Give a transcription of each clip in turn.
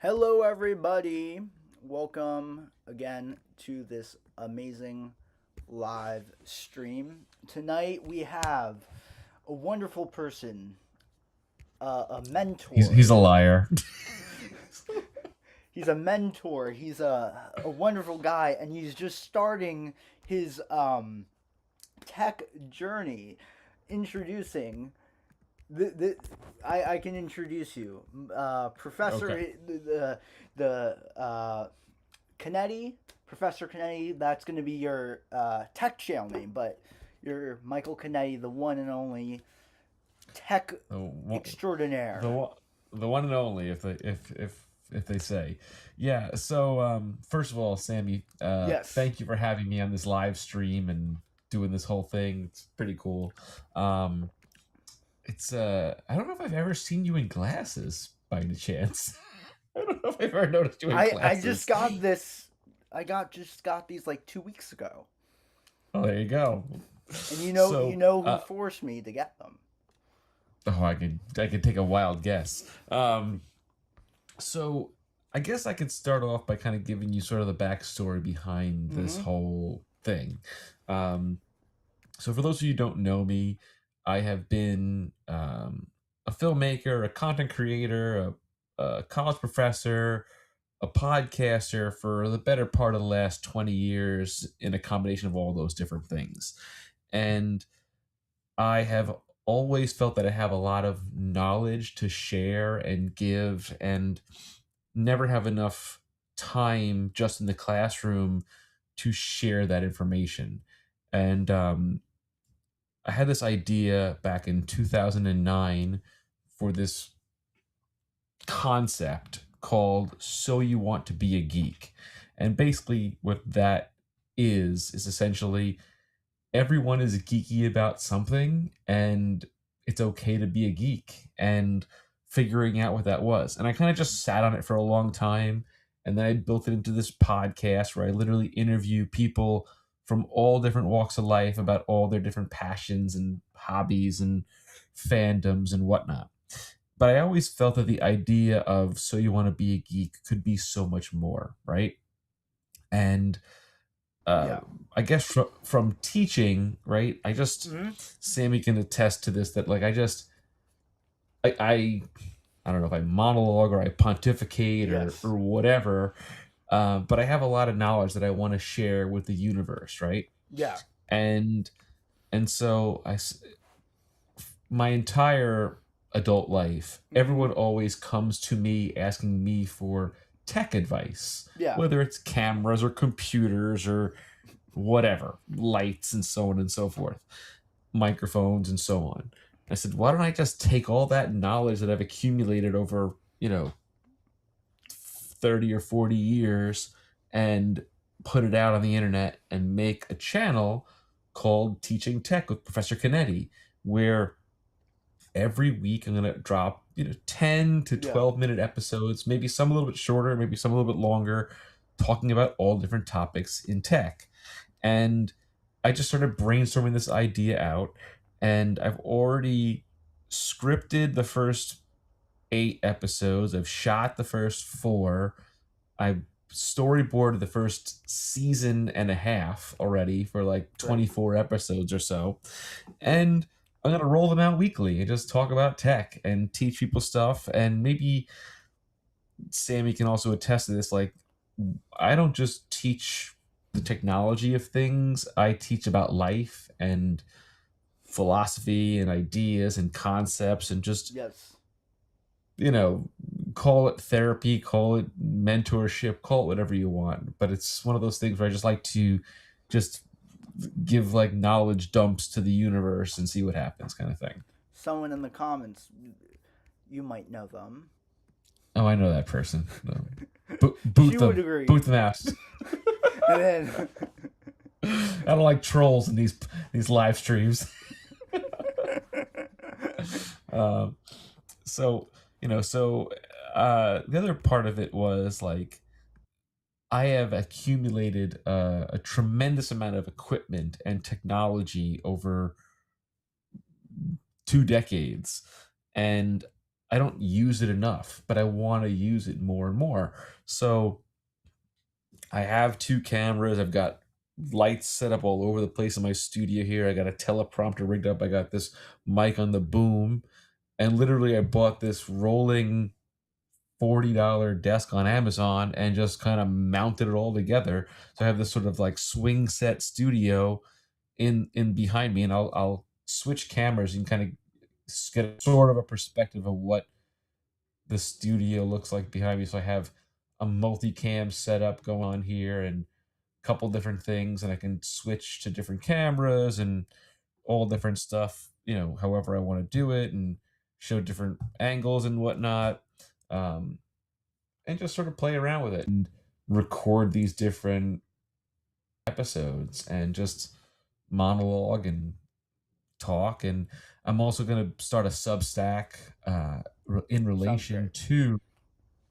Hello, everybody. Welcome again to this amazing live stream. Tonight we have a wonderful person, a He's mentor. a liar. He's a mentor. He's a wonderful guy, and he's just starting his tech journey. Introducing the I can introduce you, Okay. Professor the Cannetti, Professor Cannetti. That's going to be your tech channel name, but you're Michael Cannetti, the one and only tech The the extraordinaire. one- the one and only, if they say. Yeah. So first of all, Sammy, Yes, thank you for having me on this live stream and doing this whole thing. It's pretty cool. Um, it's I don't know if I've ever seen you in glasses by any chance. I don't know if I've ever noticed you in I just glasses. got this. I got these like 2 weeks ago, Oh, there you go. and you So, know who forced me to get them. oh, I could take a wild guess. So I guess I could start off by kind of giving you sort of the backstory behind this Mm-hmm. whole thing. Um, so for those of you who don't know me, I have been a filmmaker, a content creator, a college professor, a podcaster for the better part of the last 20 years in a combination of all those different things. And I have always felt that I have a lot of knowledge to share and give, and never have enough time just in the classroom to share that information. And I had this idea back in 2009 for this concept called So You Want to Be a Geek. And basically, what that is essentially everyone is geeky about something, and it's okay to be a geek, and figuring out what that was. And I kind of just sat on it for a long time, and then I built it into this podcast where I literally interview people from all different walks of life about all their different passions and hobbies and fandoms and whatnot. But I always felt that the idea of So You Want to Be a Geek could be so much more, right? And uh, Yeah. I guess from teaching, right? I just Mm-hmm. Sammy can attest to this that like I I don't know if I monologue or I pontificate Yes. or whatever, but I have a lot of knowledge that I want to share with the universe, right? Yeah. And and so my entire adult life, Mm-hmm. everyone always comes to me asking me for tech advice, Yeah. whether it's cameras or computers or whatever, lights and so on and so forth, microphones and so on. I said, why don't I just take all that knowledge that I've accumulated over, 30 or 40 years and put it out on the internet and make a channel called Teaching Tech with Professor Cannetti, where every week I'm going to drop, 10 to Yeah. 12-minute episodes, maybe some a little bit shorter, maybe some a little bit longer, talking about all different topics in tech. And I just started brainstorming this idea out, and I've already scripted the first 8 episodes. I've shot the first four. I storyboarded the first season and a half already for like Right. 24 episodes or so. And I'm going to roll them out weekly and just talk about tech and teach people stuff. And maybe Sammy can also attest to this. Like, I don't just teach the technology of things, I teach about life and philosophy and ideas and concepts and just, Yes. you know, call it therapy, call it mentorship, call it whatever you want. But it's one of those things where I just like to just give like knowledge dumps to the universe and see what happens, kind of thing. Someone in the comments, you might know them. Oh, I know that person. No. She Boot would them, agree. boot them out. And then, I don't like trolls in these live streams. um, so the other part of it was like I have accumulated a tremendous amount of equipment and technology over 2 decades, and I don't use it enough, but I want to use it more and more. So I have two cameras. I've got lights set up all over the place in my studio here. I got a teleprompter rigged up. I got this mic on the boom. And literally, I bought this rolling $40 desk on Amazon and just kind of mounted it all together. So I have this sort of like swing set studio in behind me, and I'll switch cameras and kind of get sort of a perspective of what the studio looks like behind me. So I have a multicam setup going on here and a couple different things, and I can switch to different cameras and all different stuff, however I want to do it, and show different angles and whatnot. Um, and just sort of play around with it and record these different episodes and just monologue and talk. And I'm also going to start a Substack in Sounds relation great. to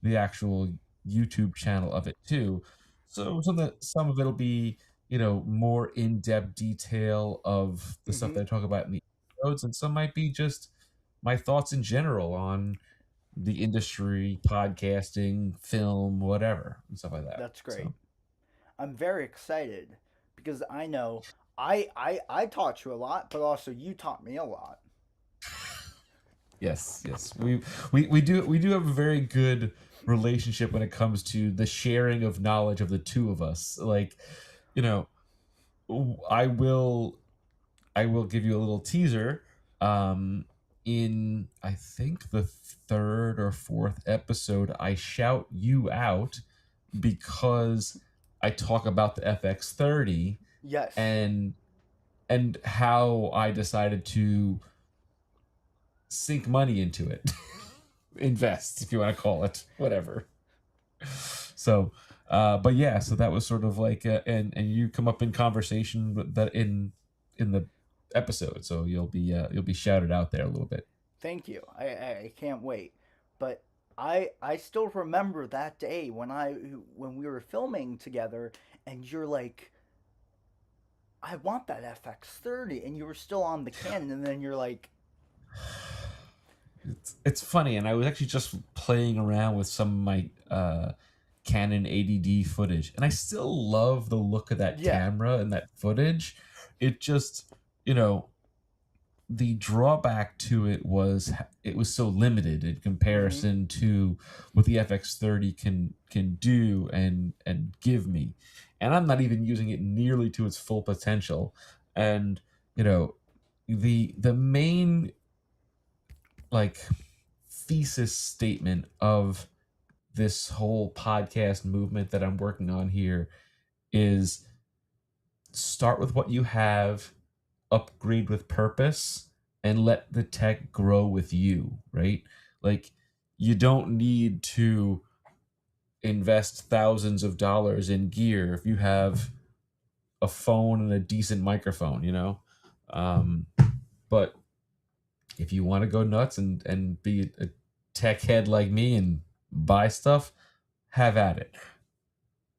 the actual YouTube channel of it too. So that some of it'll be, more in-depth detail of the stuff Hmm. that I talk about in the episodes, and some might be just my thoughts in general on the industry, podcasting, film, whatever, and stuff like that. That's great. So I'm very excited because I know I taught you a lot, but also you taught me a lot. yes, yes, we do have a very good relationship when it comes to the sharing of knowledge of the two of us. Like, you know, I will I will give you a little teaser. In I think the third or fourth episode, I shout you out because I talk about the FX30 Yes. and how I decided to sink money into it, invest if you want to call it whatever. So, but yeah, so that was sort of like, and you come up in conversation with that in the episode, so you'll be shouted out there a little bit. Thank you. I can't wait. But I still remember that day when we were filming together and you're like, I want that FX30, and you were still on the Canon, and then you're like, It's funny, and I was actually just playing around with some of my Canon 80D footage, and I still love the look of that yeah. camera and that footage. It just, you know, the drawback to it was so limited in Mm-hmm. comparison to what the FX30 can do and give me. And I'm not even using it nearly to its full potential. And, you know, the main like thesis statement of this whole podcast movement that I'm working on here is start with what you have, upgrade with purpose, and let the tech grow with you, right? Like, you don't need to invest thousands of dollars in gear if you have a phone and a decent microphone, Um, but if you want to go nuts and be a tech head like me and buy stuff, have at it.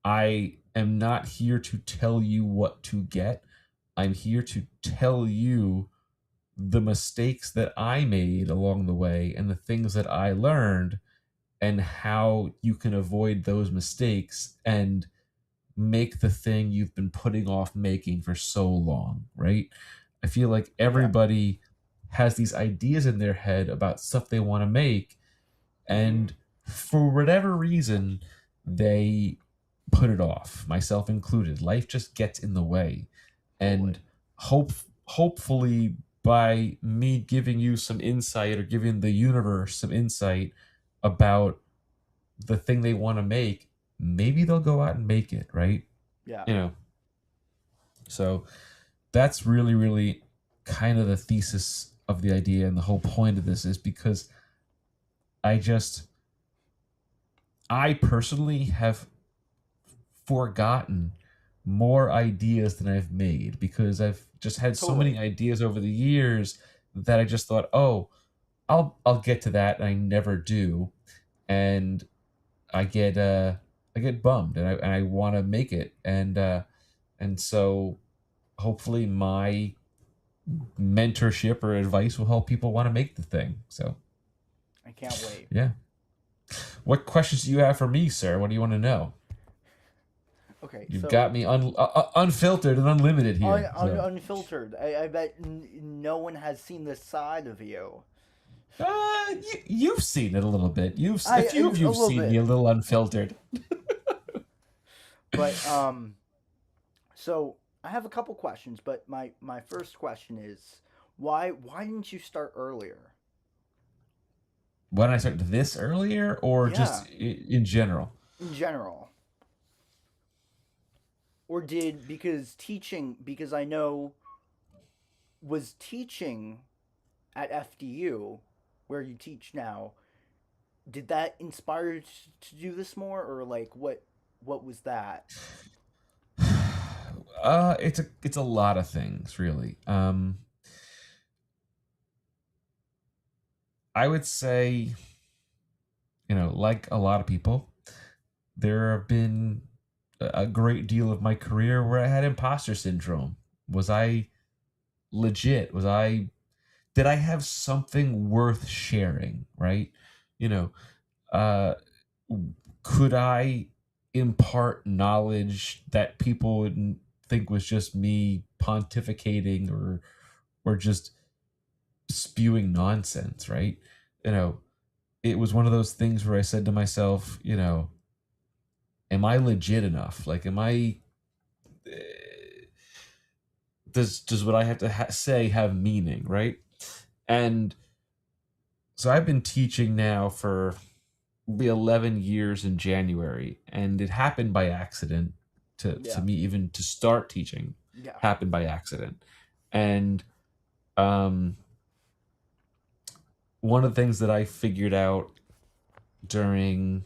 I am not here to tell you what to get. I'm here to tell you the mistakes that I made along the way and the things that I learned and how you can avoid those mistakes and make the thing you've been putting off making for so long, right? I feel like Yeah. everybody has these ideas in their head about stuff they want to make, Mm-hmm. and for whatever reason, they put it off, myself included. Life just gets in the way. Totally. And hope hopefully by me giving you some insight or giving the universe some insight about the thing they want to make, maybe they'll go out and make it, right? Yeah. You know. So that's really, really kind of the thesis of the idea, and the whole point of this is because I just I personally have forgotten more ideas than I've made because I've just had so many Totally. ideas over the years that I just thought, "Oh, I'll get to that," and I never do. And I get I get bummed, and I want to make it, and so hopefully my mentorship or advice will help people want to make the thing. So I can't wait. Yeah. What questions do you have for me, sir? What do you want to know? Okay, You've so got me unfiltered and unlimited here. So, unfiltered. I bet no one has seen this side of you. you've seen it a little bit. A I few of a you've little seen me bit, a little unfiltered. but so I have a couple questions. But my first question is why didn't you start earlier? When I started this earlier, or Yeah, just in general? in general, or did because I know was teaching at FDU where you teach now. Did that inspire you to do this more, or like what was that? It's a lot of things, really. I would say, like a lot of people, there have been a great deal of my career where I had imposter syndrome. Was I legit? Did I have something worth sharing, right? You know, uh, could I impart knowledge that people wouldn't think was just me pontificating or just spewing nonsense, right? You know, it was one of those things where I said to myself, am I legit enough? Like, am I? Does what I have to say have meaning, right? And so I've been teaching now for be 11 years in January, and it happened by accident. To Yeah, me, even to start teaching yeah, happened by accident. And um one of the things that I figured out during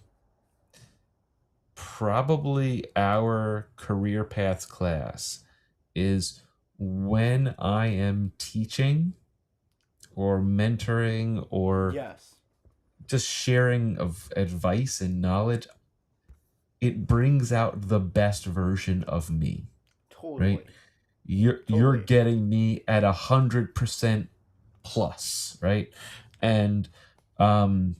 probably our career paths class is when I am teaching or mentoring or yes, just sharing of advice and knowledge, it brings out the best version of me, right? totally, You're totally. getting me at 100% plus, right? And um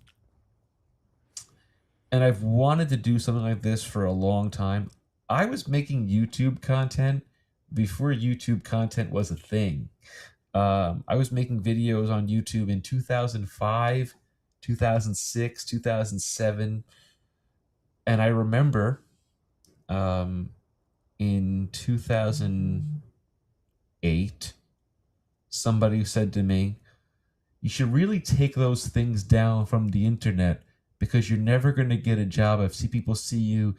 and I've wanted to do something like this for a long time. I was making YouTube content before YouTube content was a thing. I was making videos on YouTube in 2005, 2006, 2007, and I remember um, in 2008, somebody said to me, "You should really take those things down from the internet because you're never going to get a job. I've seen people see you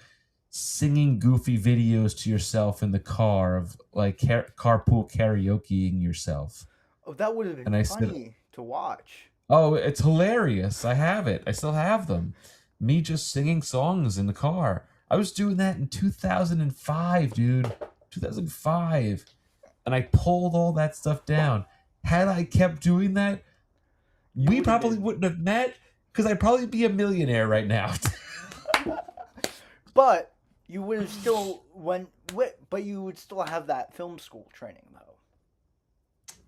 singing goofy videos to yourself in the car of like carpool karaokeing yourself." Oh, that would have And been I said, funny to watch. "Oh, it's hilarious. I have it. I still have them. Me just singing songs in the car. I was doing that in 2005, dude. 2005. And I pulled all that stuff down. Had I kept doing that, You we would have probably been, wouldn't have met because I'd probably be a millionaire right now." but you would have still but you would still have that film school training though.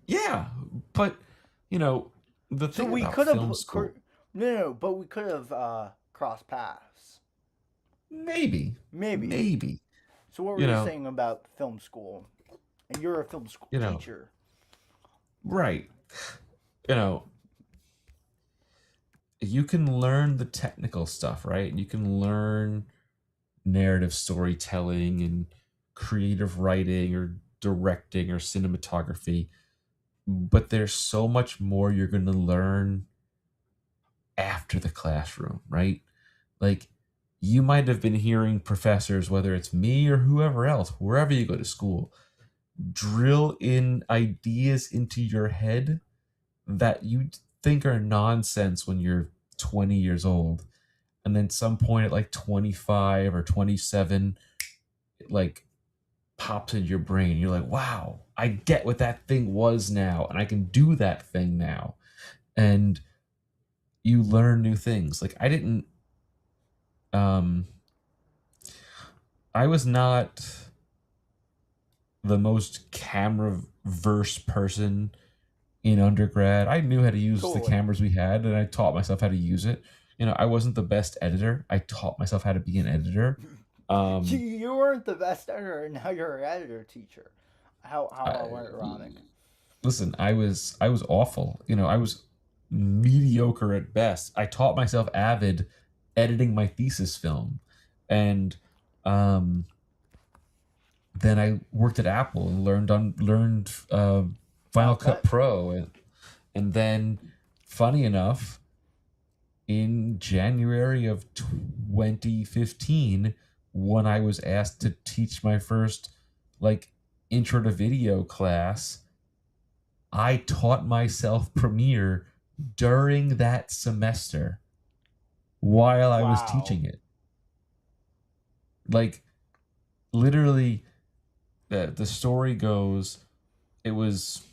Yeah, but you know, the So thing we about could have film school, no, but we could have crossed paths. maybe, Maybe. maybe, So what were you you know, saying about film school? And you're a film school you know, teacher. right, you know, you can learn the technical stuff, right? You can learn narrative storytelling and creative writing or directing or cinematography, but there's so much more you're going to learn after the classroom, right? Like, you might have been hearing professors, whether it's me or whoever else, wherever you go to school, drill in ideas into your head that you think are nonsense when you're 20 years old. And then some point at like 25 or 27, it like pops in your brain. You're like, wow, I get what that thing was now, and I can do that thing now. And you learn new things. Like, um I was not the most camera verse person in undergrad. I knew how to use the Totally. cameras we had, and I taught myself how to use it. I wasn't the best editor. I taught myself how to be an editor. Um, You weren't the best editor, and now you're an editor teacher. How I, ironic. listen, I was awful. I was mediocre at best. I taught myself Avid editing my thesis film, and um, then I worked at Apple and learned Final Final Cut cut. Pro, and then, funny enough, in January of 2015, when I was asked to teach my first like intro to video class, I taught myself Premiere during that semester while I was Wow. teaching it. Like, literally, the story goes, it was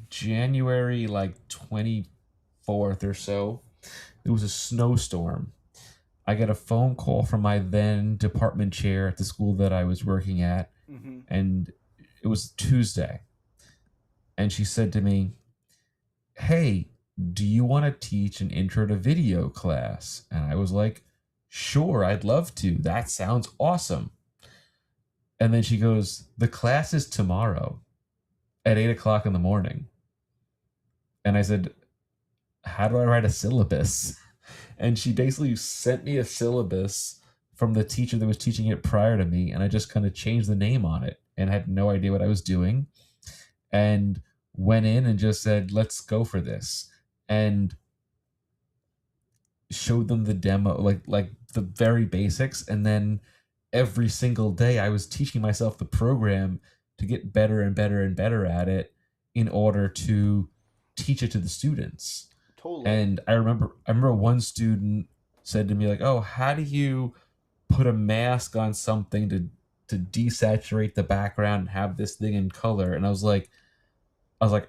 January like 24th or so. It was a snowstorm. I got a phone call from my then department chair at the school that I was working at, Mm-hmm. and it was Tuesday. And she said to me, "Hey, do you want to teach an intro to video class?" And I was like, "Sure, I'd love to. That sounds awesome." And then she goes, "The class is tomorrow at 8 o'clock in the morning." And I said, "How do I write a syllabus?" And she basically sent me a syllabus from the teacher that was teaching it prior to me, and I just kind of changed the name on it and had no idea what I was doing, and went in and just said, "Let's go for this," and showed them the demo, like the very basics, and then every single day I was teaching myself the program to get better and better and better at it in order to teach it to the students. Totally. And I remember one student said to me, like, "Oh, how do you put a mask on something to desaturate the background and have this thing in color?" And I was like,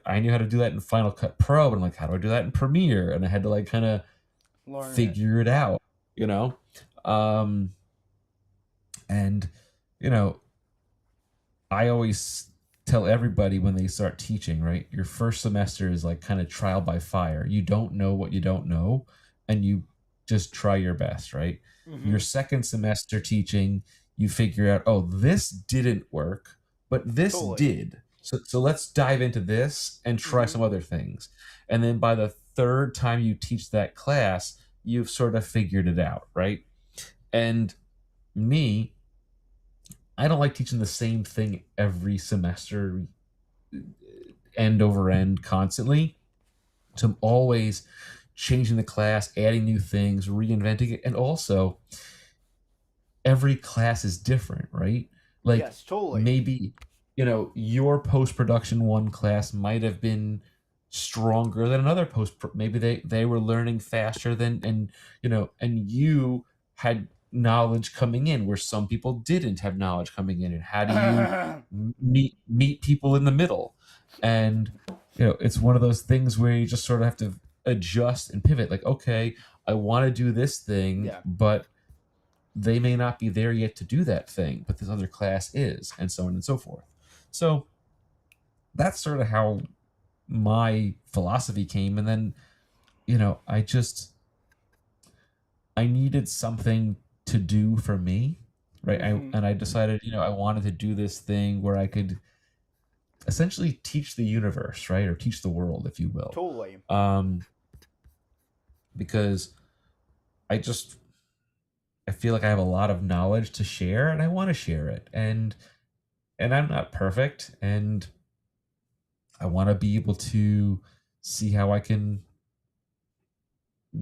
I knew how to do that in Final Cut Pro, but I'm like, how do I do that in Premiere? And I had to like kind of Learn it. figure it out, you know? Um, and you know, I always tell everybody when they start teaching, right? Your first semester is like kind of trial by fire. You don't know what you don't know, and you just try your best, right? Mm-hmm. Your second semester teaching, you figure out, oh, this didn't work, but this Totally. did. So let's dive into this and try Mm-hmm. some other things. And then by the third time you teach that class, you've sort of figured it out, right? And me, I don't like teaching the same thing every semester, end over end, constantly. So I'm always changing the class, adding new things, reinventing it. And also, every class is different, right? Like, Yes. Totally. maybe, your post production one class might have been stronger than another maybe they were learning faster than, and you had knowledge coming in where some people didn't have knowledge coming in. And how do you meet people in the middle? And it's one of those things where you just sort of have to adjust and pivot, like, okay, I want to do this thing, Yeah. but they may not be there yet to do that thing, but this other class is, and so on and so forth. So that's sort of how my philosophy came. And then, I needed something to do for me, right? Mm-hmm. And I decided, I wanted to do this thing where I could essentially teach the universe, right? Or teach the world, if you will. Totally. Um, because I just, I feel like I have a lot of knowledge to share and I want to share it. And I'm not perfect, and I want to be able to see how I can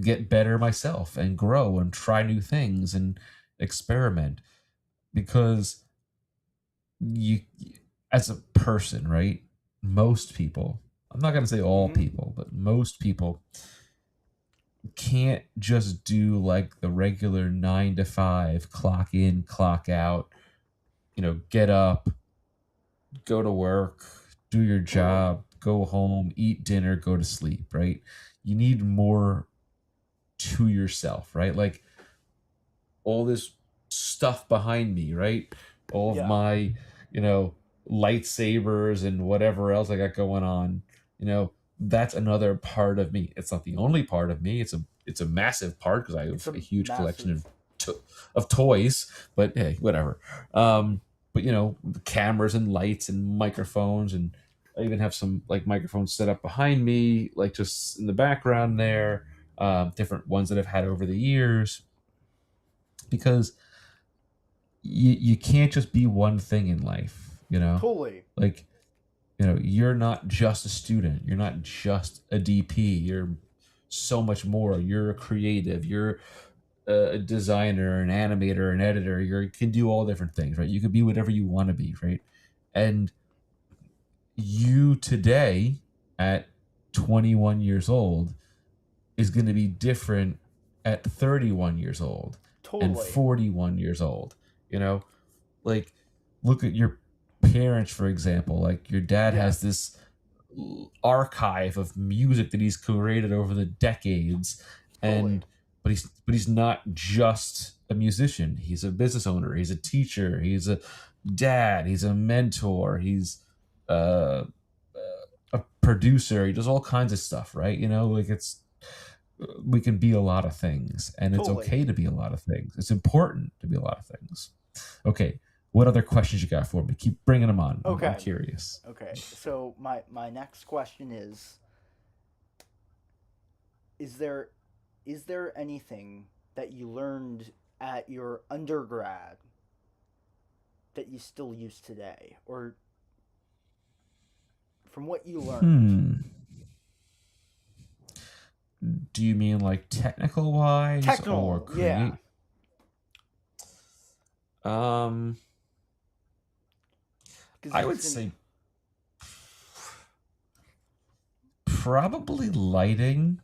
get better myself and grow and try new things and experiment, because you, as a person, right? Most people, I'm not going to say all Mm-hmm. people, but most people can't just do like the regular 9 to 5, clock in, clock out, get up, go to work, do your Totally. job, go home, eat dinner, go to sleep, right? You need more to yourself, right? Like, all this stuff behind me, right? All of Yeah. my, you know, lightsabers and whatever else I got going on. that's another part of me. It's not the only part of me. It's a massive part because I It's have a a huge collection massive. of toys. But hey, whatever. But the cameras and lights and microphones, and I even have some like microphones set up behind me, like just in the background there. Different ones that I've had over the years, because you can't just be one thing in life. Totally. Like you're not just a student, you're not just a DP, you're so much more. You're a creative, you're a designer, an animator, an editor. You can do all different things, right? You can be whatever you want to be, right? And you today at 21 years old is going to be different at 31 years old and Totally. 41 years old. you know like, look at your parents, for example. Like, your dad Yeah. has this archive of music that he's created over the decades. Totally. And but he's not just a musician. He's a business owner, he's a teacher, he's a dad, he's a mentor, he's uh, a producer. He does all kinds of stuff, right? Like, it's we can be a lot of things, and it's Totally. okay to be a lot of things. It's important to be a lot of things. Okay, what other questions you got for me? Keep bringing them on. I'm Okay. curious. Okay. So my next question is there is there anything that you learned at your undergrad that you still use today, or from what you learned? Hmm. Do you mean like technical wise or Technical, yeah. create? Um, Because I it's would gonna. say probably lighting,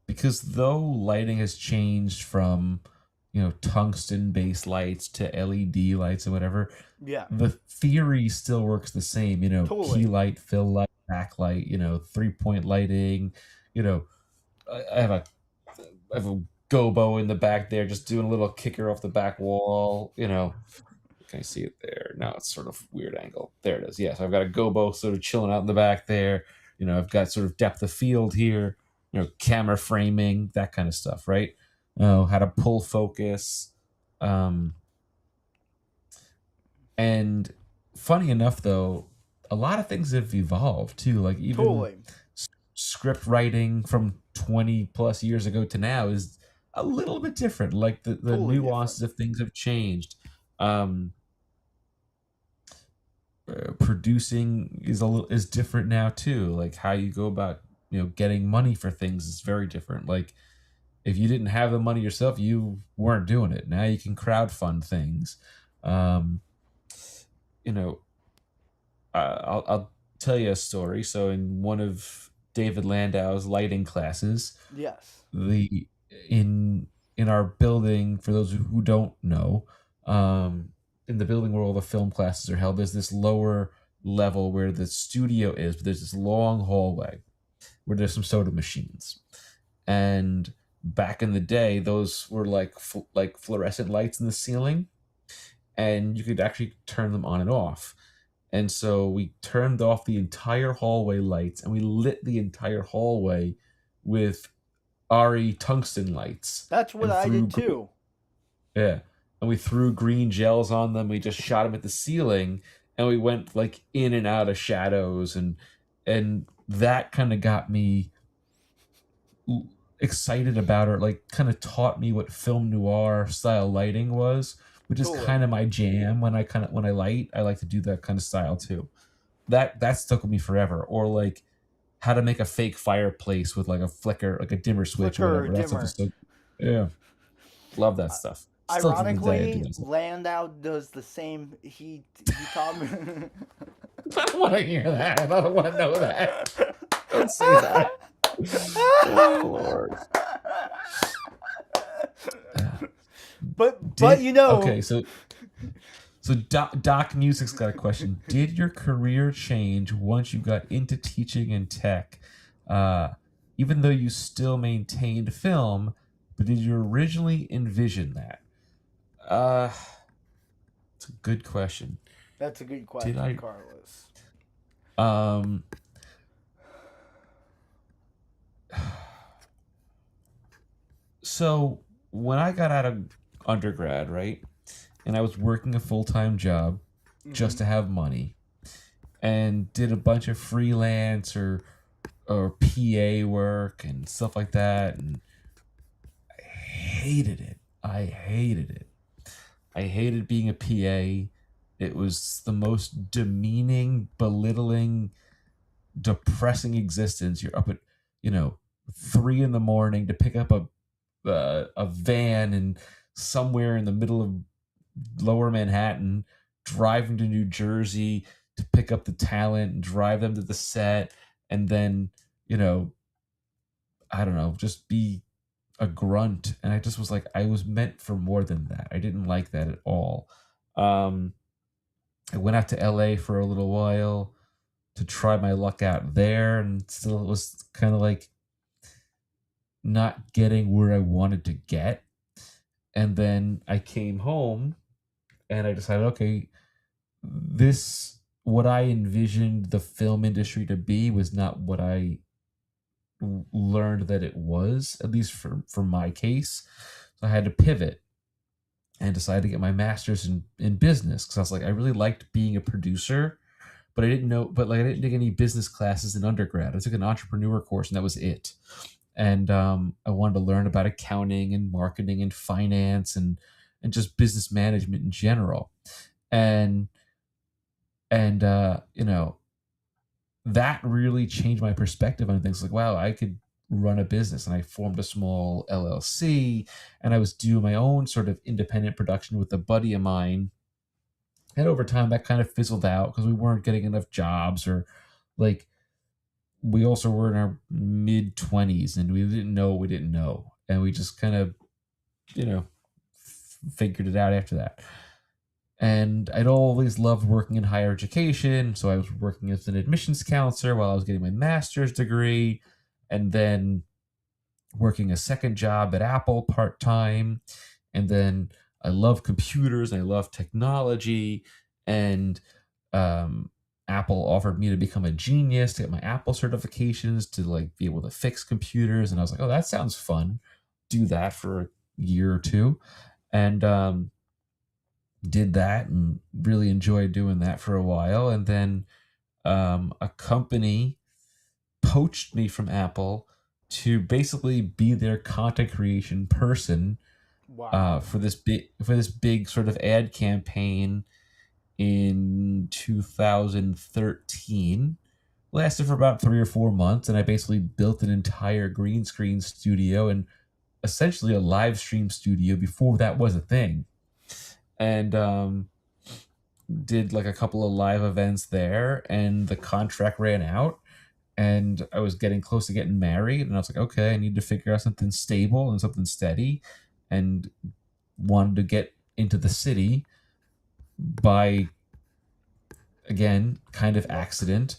because though lighting has changed from tungsten based lights to LED lights and whatever, Yeah. the theory still works the same. Key Totally. light, fill light, backlight. 3 point lighting. You know, I have a gobo in the back there, just doing a little kicker off the back wall. Can I see it there? No, it's sort of weird angle. There it is. Yes, I've got a gobo sort of chilling out in the back there. I've got sort of depth of field here. Camera framing, that kind of stuff, right? How to pull focus. Um, and funny enough, though, a lot of things have evolved too. Like, even Totally. script writing from 20 plus years ago to now is a little bit different. Like, the Totally different. nuances of things have changed. Um, Producing is different now too. Like, how you go about getting money for things is very different. Like, if you didn't have the money yourself, you weren't doing it. Now you can crowdfund things. um you know I'll tell you a story. So, in one of David Landau's lighting classes, Yes. the in our building, for those who don't know, um in the building where all the film classes are held, there's this lower level where the studio is, but there's this long hallway where there's some soda machines. And back in the day, those were like fluorescent lights in the ceiling, and you could actually turn them on and off. And so we turned off the entire hallway lights, and we lit the entire hallway with RE tungsten lights, That's what and I threw did too. yeah, and we threw green gels on them. We just shot them at the ceiling, and we went like in and out of shadows, and that kind of got me excited about it. Like, kind of taught me what film noir style lighting was, which is Totally. kind of my jam. When I light, I like to do that kind of style too. That stuck with me forever. Or like how to make a fake fireplace with like a flicker, like a dimmer switch or Flicker whatever. That stuff is dimmer. so, yeah, love that stuff. Still to the day, I do Ironically, that stuff. Landau does the same. He taught me. I don't want to hear that. I don't want to know that. Don't say that. Oh Lord. but Did you know, okay, so Doc Music's got a question. Did your career change once you got into teaching and tech? Uh, Even though you still maintained film, but did you originally envision that? Uh, it's a good question. that's a good Did question, I? Carlos. Um, So when I got out of undergrad, right, and I was working a full time job Mm-hmm. just to have money, and did a bunch of freelance or PA work and stuff like that, and I hated it. I hated it. I hated being a PA. It was the most demeaning, belittling, depressing existence. You're up at, you know, 3 in the morning to pick up a van and somewhere in the middle of lower Manhattan, driving to New Jersey to pick up the talent and drive them to the set, and then, you know, I don't know, just be a grunt. And I just was like, I was meant for more than that. I didn't like that at all. Um, I went out to LA for a little while to try my luck out there, and still it was kind of like not getting where I wanted to get. And then I came home and I decided, okay, this, what I envisioned the film industry to be, was not what I learned that it was, at least for my case. So I had to pivot and decided to get my master's in business, because I was like, I really liked being a producer, but I didn't know, but like I didn't take any business classes in undergrad. I took an entrepreneur course and that was it. And I wanted to learn about accounting and marketing and finance and just business management in general. And you know, that really changed my perspective on things. Like, wow, I could run a business. And I formed a small LLC, and I was doing my own sort of independent production with a buddy of mine. And over time that kind of fizzled out because we weren't getting enough jobs, or like, we also were in our mid 20s and we didn't know what we didn't know, and we just kind of, you know, figured it out after that. And I'd always loved working in higher education, so I was working as an admissions counselor while I was getting my master's degree, and then working a second job at Apple part-time. And then I love computers and I love technology, and um, Apple offered me to become a genius to get my Apple certifications to like be able to fix computers. And I was like, oh, that sounds fun. Do that for a year or two. And did that and really enjoyed doing that for a while. And then a company poached me from Apple to basically be their content creation person Wow. for this big sort of ad campaign in 2013. Lasted for about 3 or 4 months, and I basically built an entire green screen studio and essentially a live stream studio before that was a thing. And did like a couple of live events there, and the contract ran out, and I was getting close to getting married, and I was like, okay, I need to figure out something stable and something steady, and wanted to get into the city by, again, kind of Yep. accident.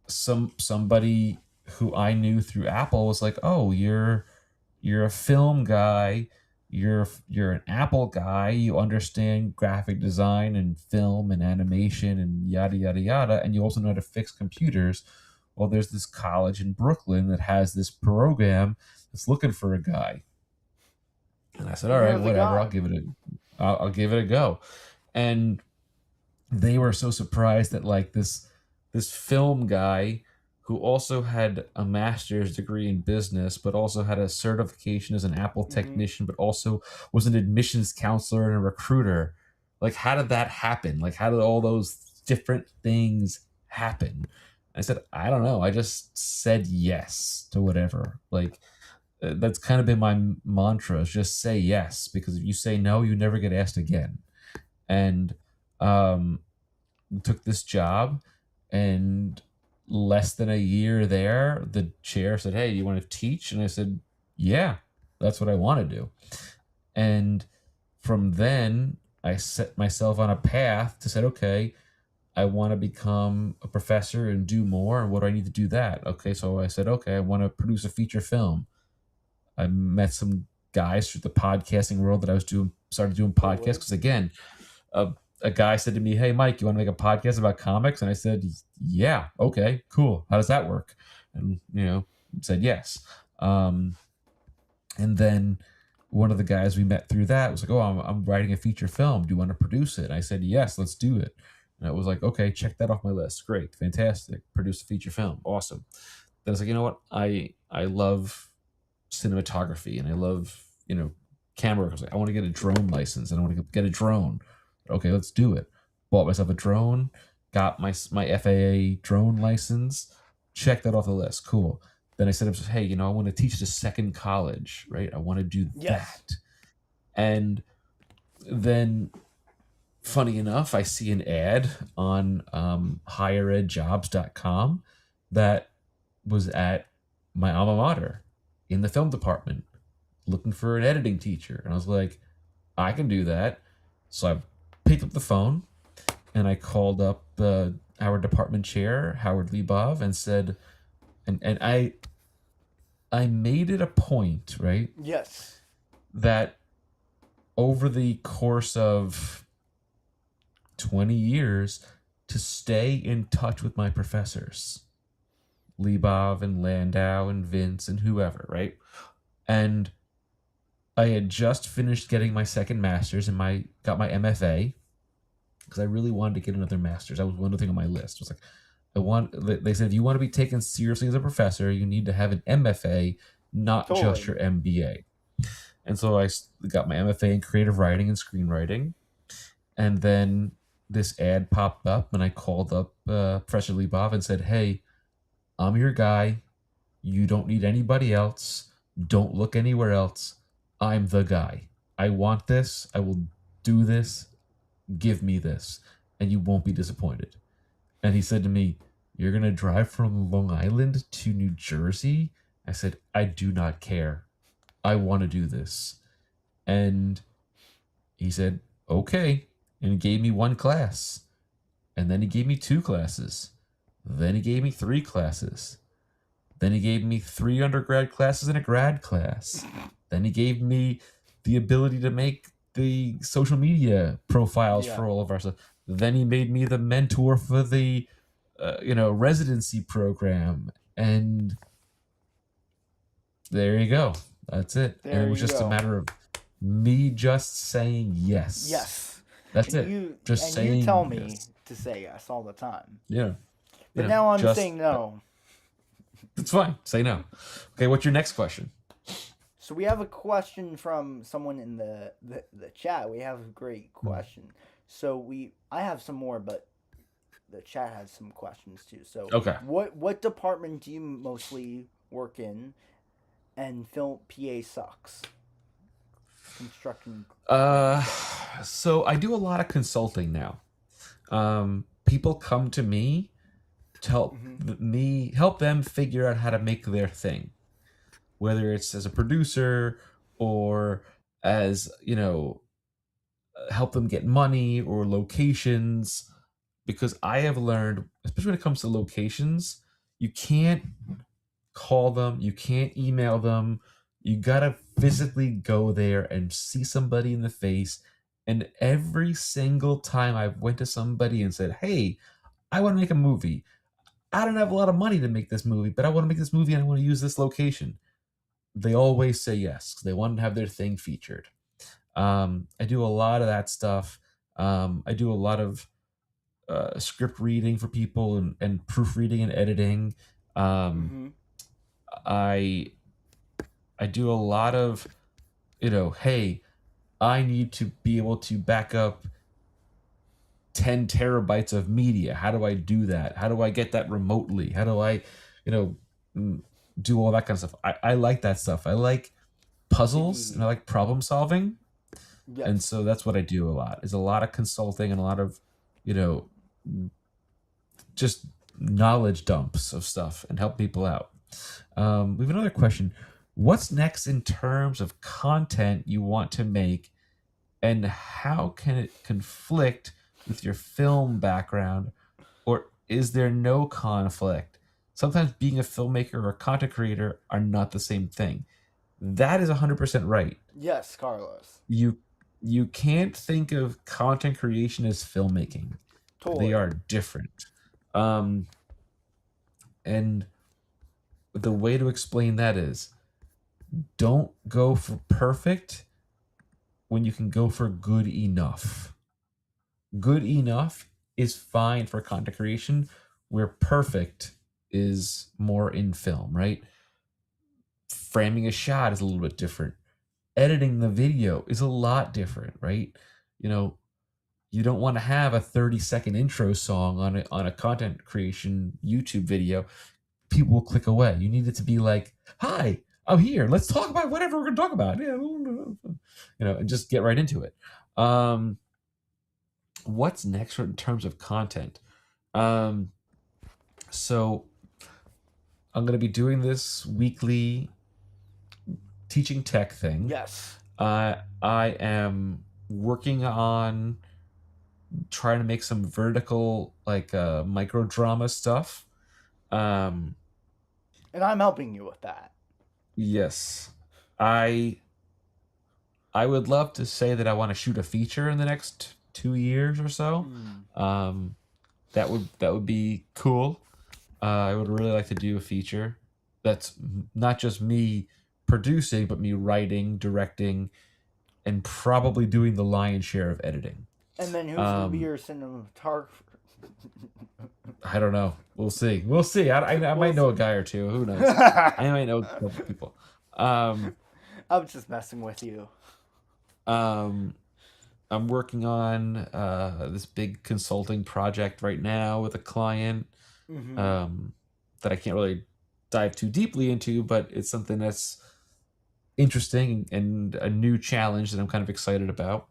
Somebody who I knew through Apple was like, "Oh, you're a film guy. You're an Apple guy. You understand graphic design and film and animation and yada yada yada, and you also know how to fix computers. Well, there's this college in Brooklyn that has this program that's looking for a guy." And I said, "All right, You're the whatever. guy. I'll give it a go." And they were so surprised that like this film guy who also had a master's degree in business, but also had a certification as an Apple Mm-hmm. technician, but also was an admissions counselor and a recruiter. Like, how did that happen? Like, how did all those different things happen? I said, I don't know. I just said yes to whatever. Like, that's kind of been my mantra, is just say yes, because if you say no, you never get asked again. And um, took this job, and less than a year there, the chair said, hey, you want to teach? And I said, yeah, that's what I want to do. And from then I set myself on a path to say, okay, I want to become a professor and do more, and what do I need to do that? Okay, so I said, okay, I want to produce a feature film. I met some guys through the podcasting world that I was doing, started doing podcasts, Totally. because again, a guy said to me, "Hey, Mike, you want to make a podcast about comics?" And I said, "Yeah, okay, cool. How does that work?" And said yes. Um, and then one of the guys we met through that was like, "Oh, I'm writing a feature film. Do you want to produce it?" And I said, "Yes, let's do it." And I was like, "Okay, check that off my list. Great, fantastic. Produce a feature film. Awesome." Then I was like, "You know what? I love cinematography and I love camera work. I was like, I want to get a drone license and I want to get a drone. Okay, let's do it. Bought myself a drone, got my FAA drone license, check that off the list. Cool. Then I said, hey, I want to teach at a second college, right? I want to do Yes. that. And then, funny enough, I see an ad on higheredjobs.com that was at my alma mater in the film department looking for an editing teacher. And I was like, I can do that. So I picked up the phone and I called up our department chair, Howard Lebov, and said, and I made it a point, right, Yes. that over the course of 20 years to stay in touch with my professors, Lebov and Landau and Vince and whoever, right? And I had just finished getting my second master's and got my MFA because I really wanted to get another master's. That was one thing on my list. It was like they said if you want to be taken seriously as a professor, you need to have an MFA, not just Totally. your MBA. And so I got my MFA in creative writing and screenwriting. And then this ad popped up and I called up Professor Lebov and said, hey, I'm your guy. You don't need anybody else. Don't look anywhere else. I'm the guy. I want this. I will do this. Give me this. And you won't be disappointed. And he said to me, you're going to drive from Long Island to New Jersey? I said, I do not care. I want to do this. And he said, okay. And he gave me one class. And then he gave me two classes. Then he gave me three classes. Then he gave me 3 undergrad classes and a grad class. Then he gave me the ability to make the social media profiles Yeah. for all of our stuff. Then he made me the mentor for the residency program. And there you go. That's it. And There it was you just a go. matter of me just saying yes. Yes. That's And it. you Just and you saying tell me yes. to say yes all the time. Yeah. But now I'm Just saying no. it's fine. Say no. Okay, what's your next question? So we have a question from someone in the chat. We have a great question. So I have some more, but the chat has some questions too. So Okay. what department do you mostly work in? And film PA sucks. Construction. So I do a lot of consulting now. People come to me to help them figure out how to make their thing, whether it's as a producer or as help them get money or locations. Because I have learned, especially when it comes to locations, you can't call them, you can't email them. You gotta physically go there and see somebody in the face. And every single time I went to somebody and said, hey, I want to make a movie. I don't have a lot of money to make this movie, but I want to make this movie and I want to use this location. They always say yes. They want to have their thing featured. I do a lot of that stuff. I do a lot of script reading for people and proofreading and editing. Mm-hmm. I I do a lot of, hey, I need to be able to back up 10 terabytes of media. How do I do that? How do I get that remotely? How do I, you know, do all that kind of stuff? I like that stuff. I like It's puzzles and I easy. like problem solving. And Yes. so that's what I do a lot. Is a lot of consulting and a lot of, you know, just knowledge dumps of stuff and help people out. We have another question. What's next in terms of content you want to make, and how can it conflict with your film background, or is there no conflict? Sometimes being a filmmaker or a content creator are not the same thing. That is 100% right. Yes, Carlos. You you can't think of content creation as filmmaking. They Totally. are different. Um, and the way to explain that is don't go for perfect when you can go for good enough. Good enough is fine for content creation, where perfect is more in film, right? Framing a shot is a little bit different. Editing the video is a lot different, right? You know, you don't want to have a 30-second intro song on a content creation YouTube video. People will click away. You need it to be like, "Hi, I'm here. Let's talk about whatever we're going to talk about." Yeah, and just get right into it. What's next in terms of content? Um, so I'm going to be doing this weekly teaching tech thing. Yes. I am working on trying to make some vertical like micro drama stuff. Um, And I'm helping you with that. yes, I I would love to say that I want to shoot a feature in the next 2 years or so. Um, that would be cool. I would really like to do a feature that's not just me producing, but me writing, directing, and probably doing the lion's share of editing. And then who's going to be Um, your cinematographer? I don't know. We'll see. We'll see. I We'll might know a see. guy or two. Who knows? I might know a couple people. Um, I'm just messing with you. um, I'm working on this big consulting project right now with a client Mm-hmm. um, that I can't really dive too deeply into, but it's something that's interesting and a new challenge that I'm kind of excited about.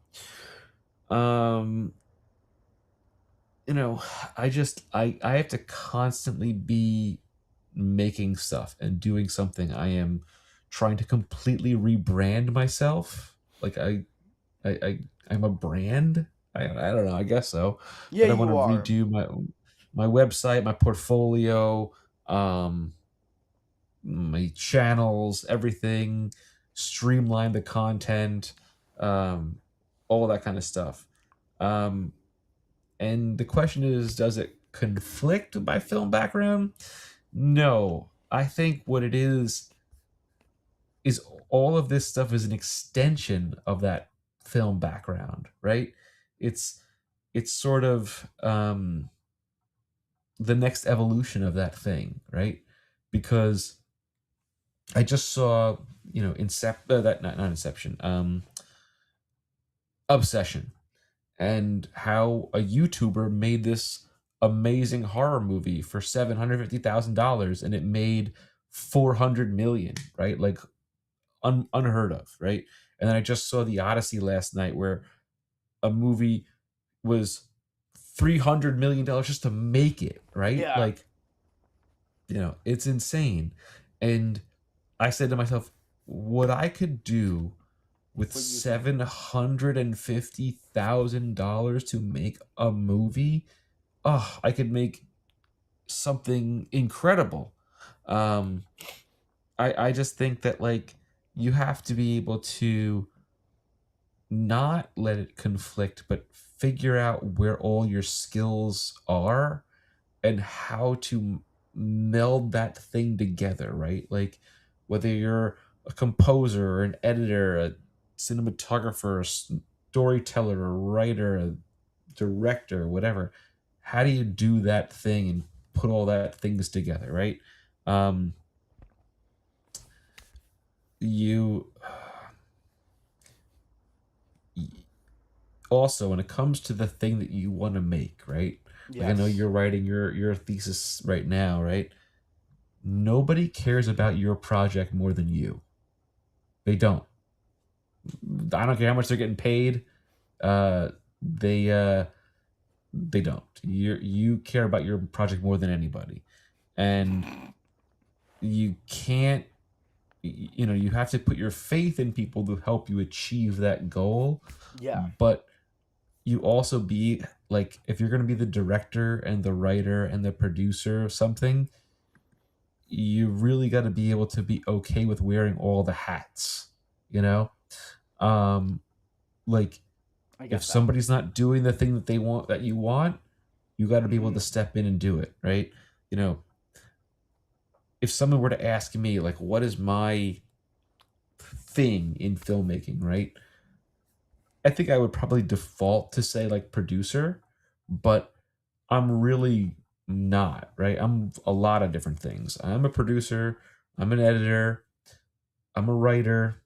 Um, you know, I have to constantly be making stuff and doing something. I am trying to completely rebrand myself. Like I'm a brand. I don't know. I guess so. Yeah, But I want you to are. redo my website, my portfolio, my channels, everything, streamline the content, um, all that kind of stuff. Um, and the question is, does it conflict with my film background? No. I think what it is all of this stuff is an extension of that film background, right? It's it's sort of the next evolution of that thing, right? Because I just saw, that not Inception, Obsession, and how a YouTuber made this amazing horror movie for $750,000 and it made 400 million, right? Like unheard of, right? And then I just saw The Odyssey last night, where a movie was $300 million just to make it, right? Yeah. Like, it's insane. And I said to myself, what I could do with What you can. $750,000 to make a movie, oh, I could make something incredible. Um, I just think that, like, you have to be able to not let it conflict, but figure out where all your skills are and how to meld that thing together, right? Like, whether you're a composer or an editor, a cinematographer, a storyteller, a writer, a director, whatever, how do you do that thing and put all that things together, right? Um, you also, when it comes to the thing that you want to make, right? Like, I know Yes. you're writing your thesis right now, right? Nobody cares about your project more than you. They don't. I don't care how much they're getting paid. Uh, they don't. You care about your project more than anybody, and you can't. You have to put your faith in people to help you achieve that goal, Yeah. but you also be like, if you're going to be the director and the writer and the producer of something, you really got to be able to be okay with wearing all the hats, you know um like, I if get that. somebody's not doing the thing that they want, that you want, you got to be able Mm-hmm. to step in and do it, right? you know if someone were to ask me, like, what is my thing in filmmaking, right? I think I would probably default to say like producer, but I'm really not, right? I'm a lot of different things. I'm a producer, I'm an editor, I'm a writer.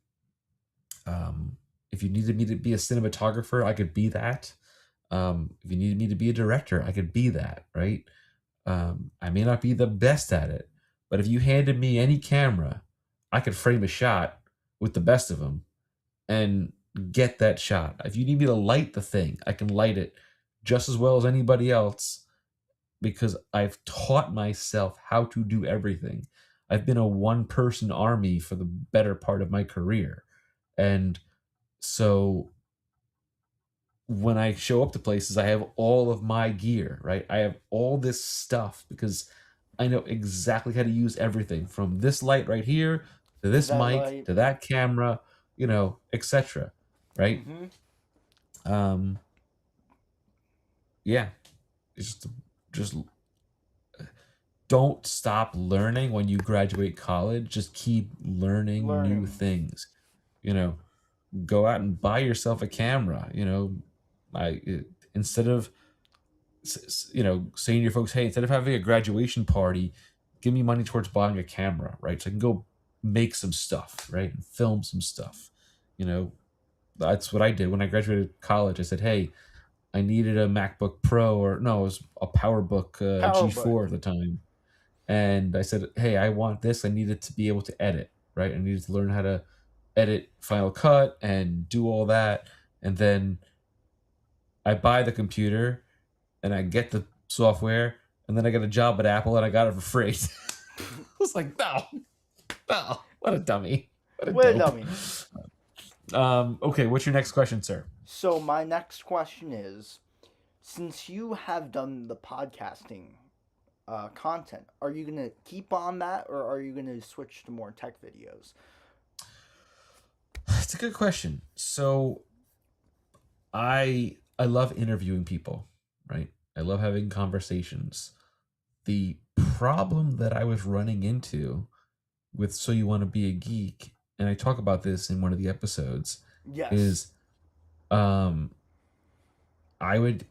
If you needed me to be a cinematographer, I could be that. If you needed me to be a director, I could be that, right? I may not be the best at it, but if you handed me any camera, I could frame a shot with the best of them and get that shot. If you need me to light the thing, I can light it just as well as anybody else because I've taught myself how to do everything. I've been a one person army for the better part of my career. And so when I show up to places, I have all of my gear, right? I have all this stuff because I know exactly how to use everything from this light right here to To this that mic light. to that camera, etc. Right? Mm-hmm. Um, yeah, just don't stop learning when you graduate college. Just keep learning new Learning. things. You know, go out and buy yourself a camera. I instead of saying to your folks, hey, instead of having a graduation party, give me money towards buying a camera, right? So I can go make some stuff, right, and film some stuff. That's what I did when I graduated college. I said, hey, I needed a MacBook Pro, or no, it was a PowerBook PowerBook. G4 at the time. And I said, hey, I want this. I needed to be able to edit, right? I needed to learn how to edit Final Cut and do all that. And then I buy the computer and I get the software, and then I got a job at Apple and I got it for free. I was like, no, what a dummy. What a What a dope. dummy. Okay, what's your next question, sir? So my next question is, since you have done the podcasting content, are you gonna keep on that, or are you gonna switch to more tech videos? It's a good question. So I love interviewing people, right? I love having conversations. The problem that I was running into with So You Want to Be a Geek, and I talk about this in one of the episodes, Yes. is I would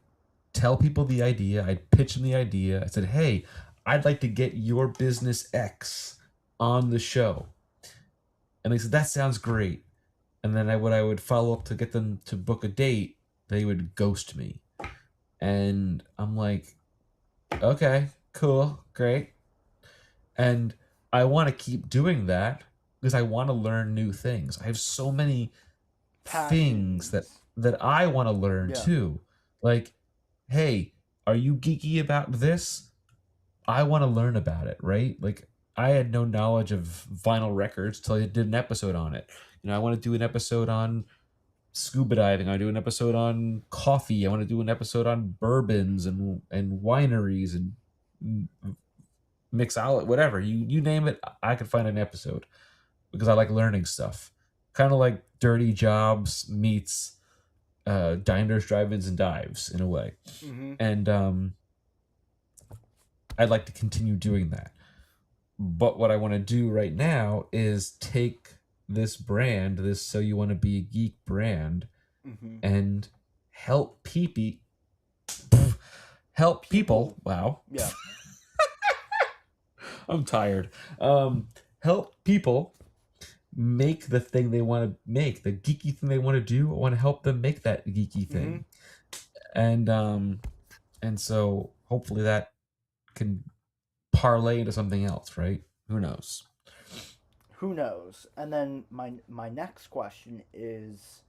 tell people the idea, I'd pitch them the idea. I said, hey, I'd like to get your business X on the show. And they said, that sounds great. And then I would follow up to get them to book a date, they would ghost me. And I'm like, okay, cool, great. And I want to keep doing that because I want to learn new things. I have so many things that Passions. that I want to learn Yeah. too. Like, hey, are you geeky about this? I want to learn about it, right? Like, I had no knowledge of vinyl records till I did an episode on it. I want to do an episode on scuba diving. I do an episode on coffee. I want to do an episode on bourbons and wineries and mixologist, whatever you name it. I could find an episode because I like learning stuff. Kind of like Dirty Jobs meets diners, drive-ins, and dives in a way. Mm-hmm. And I'd like to continue doing that. But what I want to do right now is take this brand, this So You Want to Be a Geek brand, Mm-hmm. and help people. Help people. Wow. Yeah. I'm tired. Help people make the thing they want to make, the geeky thing they want to do. I want to help them make that geeky thing. And so hopefully that can parlay into something else, right? Who knows? Who knows? And then my next question is,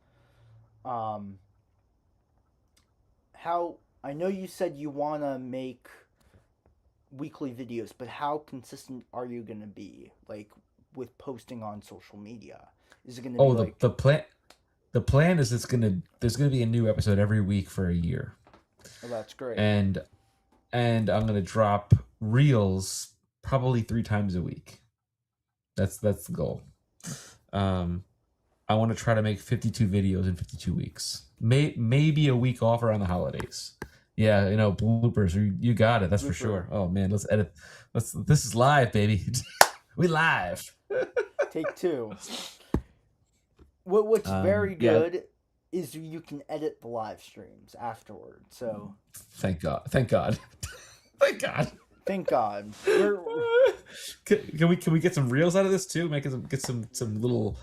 how, I know you said you want to make weekly videos, but how consistent are you going to be, like, with posting on social media? Is it going to be like, the plan is there's gonna be a new episode every week for a year, oh, that's great. and I'm gonna drop reels probably 3 times a week. That's the goal. I want to try to make 52 videos in 52 weeks. Maybe a week off around the holidays. Yeah, bloopers. You got it. That's for Blooper. sure. Oh man, let's edit. This is live, baby. We live. Take two. What's very Yeah. good is you can edit the live streams afterward. So Thank God. Thank God. Thank God. thank God. We're Can we get some reels out of this too? Get some little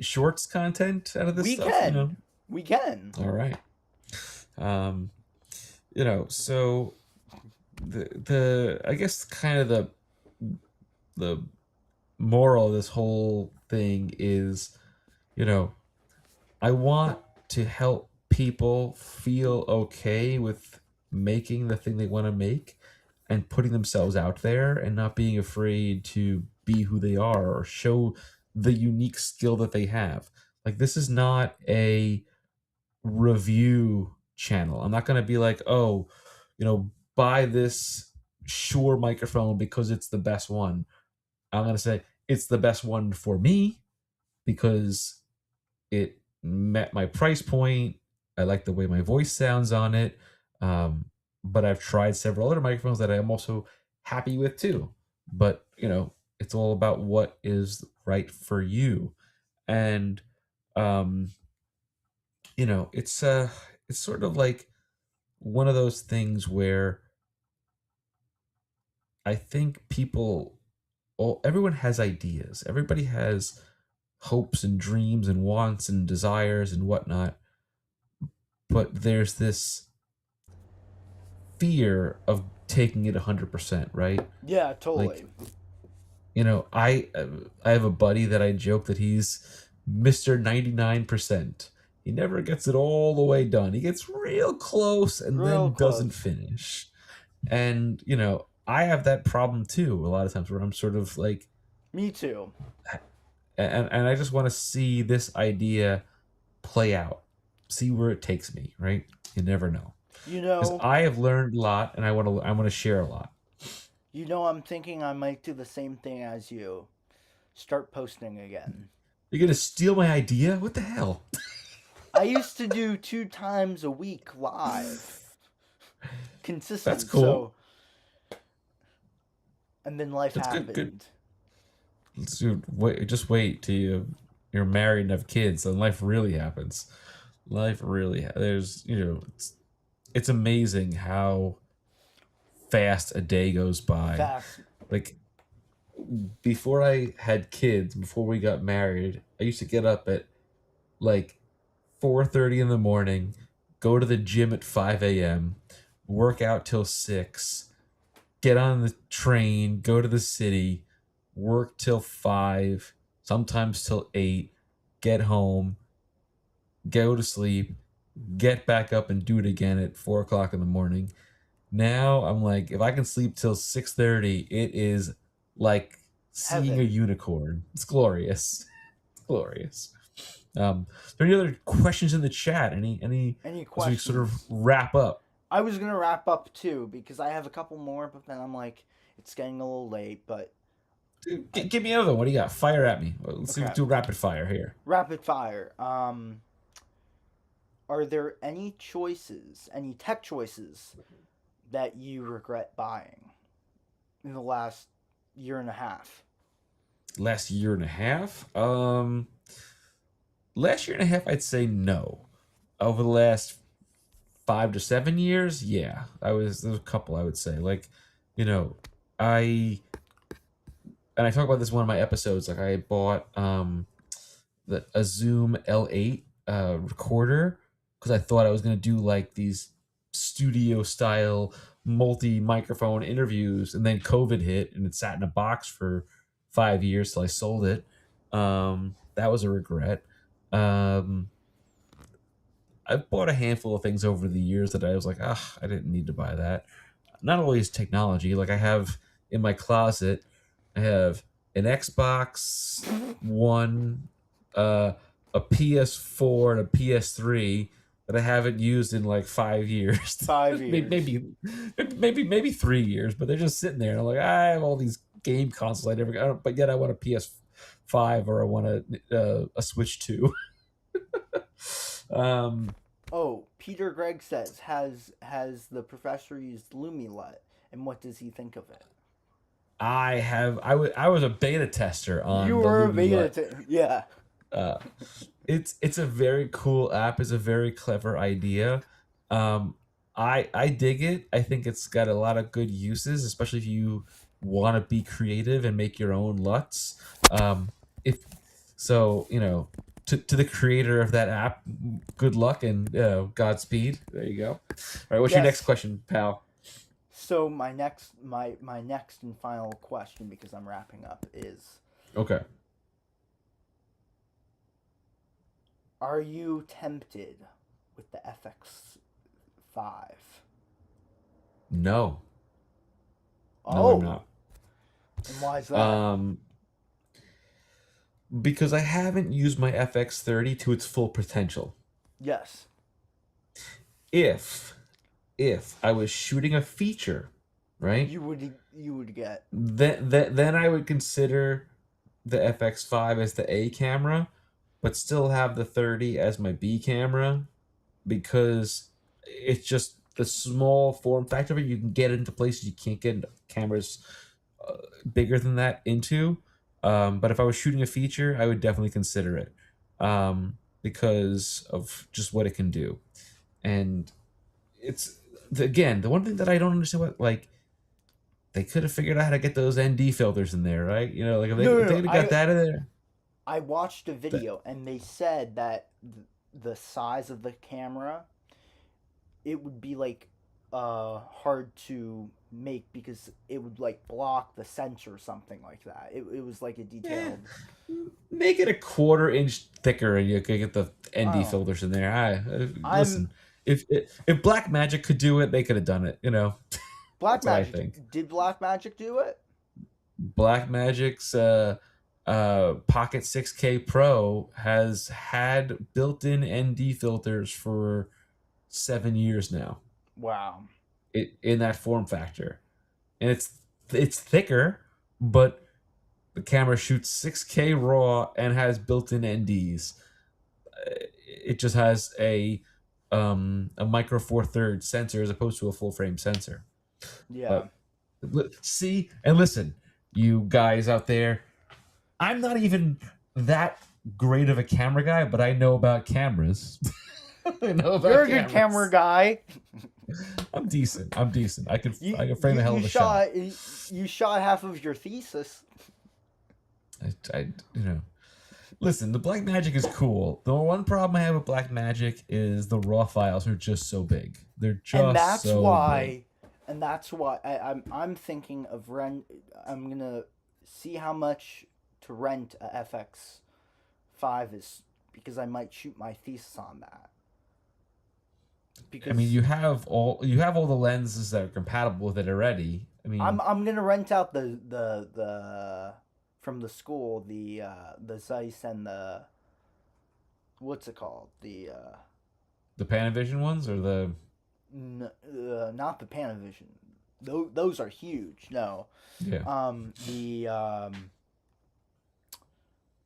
shorts content out of this we stuff. can. We can. All right. Um, so the I guess kind of the moral of this whole thing is, you know, I want to help people feel okay with making the thing they want to make and putting themselves out there and not being afraid to be who they are or show the unique skill that they have. Like, this is not a review channel. I'm not going to be like, oh, buy this Shure microphone because it's the best one. I'm going to say it's the best one for me because it met my price point. I like the way my voice sounds on it. But I've tried several other microphones that I'm also happy with too. But, it's all about what is right for you. And, um, it's sort of like one of those things where I think everyone has ideas. Everybody has hopes and dreams and wants and desires and whatnot. But there's this fear of taking it 100%, right? Yeah, totally. Like, I have a buddy that I joke that he's Mr. 99%. He never gets it all the way done. He gets real close and Real then doesn't close. finish. And, I have that problem too a lot of times where I'm sort of like, Me too. and I just want to see this idea play out, see where it takes me, right? You never know. You Because know, I have learned a lot and I want to share a lot. I'm thinking I might do the same thing as you. Start posting again. You're gonna steal my idea? What the hell? I used to do 2 times a week live. That's Consistent, cool. so and then life That's good. Good. happened. Just wait till you're married and have kids, and life really happens. There's it's amazing how fast a day goes by. Fast. Like, before I had kids, before we got married, I used to get up at like 4:30 in the morning, go to the gym at 5 a.m., work out till 6, get on the train, go to the city, work till 5, sometimes till 8, get home, go to sleep, get back up and do it again at 4 o'clock in the morning. Now I'm like, if I can sleep till 6:30, it is like seeing a Heaven. unicorn. It's glorious. It's glorious. Are there any other questions in the chat? Any Any as we sort of questions? wrap up? I was gonna wrap up too because I have a couple more, but then I'm like, it's getting a little late. But Dude, give me another one. What do you got? Fire at me. Let's okay, do rapid fire here. rapid fire. Are there any choices, any tech choices that you regret buying in the last year and a half? Last year and a half. Last year and a half, I'd say no. Over the last 5 to 7 years, yeah, there's a couple I would say. Like, I and I talk about this in one of my episodes. Like, I bought a Zoom L8 recorder because I thought I was gonna do like these studio style multi microphone interviews, and then COVID hit and it sat in a box for 5 years till I sold it. That was a regret. Um, I've bought a handful of things over the years that I was like, I didn't need to buy that. Not always technology. Like, I have in my closet, I have an Xbox One, a PS4, and a PS3 that I haven't used in like 5 years. 5 years. maybe 3 years, but they're just sitting there. And I'm like, I have all these game consoles I never got, but yet I want a PS5 or I want a Switch 2. um, Oh, Peter Gregg says, has the professor used Lumilet, and what does he think of it? I was a beta tester You on the were a Louis beta. Light. Yeah. Uh, it's a very cool app. It's a very clever idea. Um, I dig it. I think it's got a lot of good uses, especially if you want to be creative and make your own LUTs. If so, to the creator of that app, good luck and Godspeed. There you go. All right, what's your next Yes. question, pal? So my next and final question, because I'm wrapping up, is: Okay. are you tempted with the FX5? No, no, I'm Oh, not. and why is that? Um, because I haven't used my FX30 to its full potential. Yes, If I was shooting a feature, right? you would get. Then I would consider the FX5 as the A camera, but still have the 30 as my B camera because it's just the small form factor of it. You can get into places you can't get into cameras bigger than that into. But if I was shooting a feature, I would definitely consider it because of just what it can do. And it's again the one thing that I don't understand what like they could have figured out how to get those ND filters in there, right? Like No, no, if they no. could have got I that in there. I watched a That, video and they said that the size of the camera, it would be like hard to make because it would like block the sensor or something like that. It was like a yeah, detailed. make it a quarter-inch thicker, and you could get the ND Oh, filters in there. I I'm listen. If Black Magic could do it, they could have done it. Black That's what I Magic. think. Did Black Magic do it? Black Magic's Pocket 6K Pro has had built-in ND filters for 7 years now. Wow. In that form factor, and it's thicker, but the camera shoots 6K raw and has built-in NDs. It just has a micro four third sensor as opposed to a full frame sensor. Yeah. But see and listen, you guys out there, I'm not even that great of a camera guy, but I know about cameras. I know You're about a good camera cameras. guy. I'm decent. I'm decent. You I can frame you a hell you of a shot. shot you shot half of your thesis. I listen. The Black Magic is cool. The one problem I have with Black Magic is the raw files are just so big. They're and just that's so big. why and that's why I'm thinking of rent. I'm gonna see how much to rent a FX5 is, because I might shoot my thesis on that. I mean, Because you have all the lenses that are compatible with it already. I mean, I'm gonna rent out the from the school, the Zeiss and the, what's it called, the Panavision ones or the not the Panavision. Those are huge. No, yeah.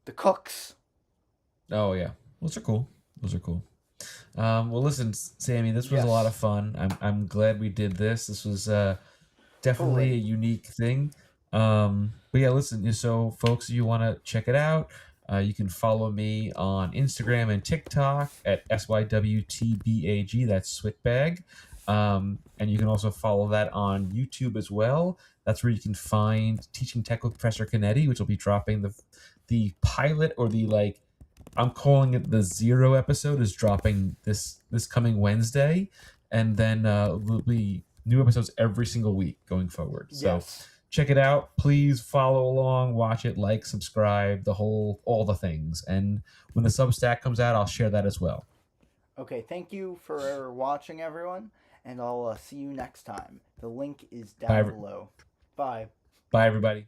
the Cooks. Oh yeah, those are cool. Those are cool. Well, listen, Sammy, this was a lot of Yes, fun. I'm glad we did this. This was definitely a totally. unique thing. But yeah, listen. So, folks, if you want to check it out, you can follow me on Instagram and TikTok at SYWTBAG. That's Switbag. And you can also follow that on YouTube as well. That's where you can find Teaching Tech with Professor Cannetti, which will be dropping the pilot or the like. I'm calling it the 0 episode is dropping this coming Wednesday, and then there'll be new episodes every single week going forward. So Yes. check it out. Please follow along, watch it, like, subscribe, all the things. And when the Substack comes out, I'll share that as well. Okay. Thank you for watching, everyone, and I'll see you next time. The link is down Bye, below. Bye. bye, everybody.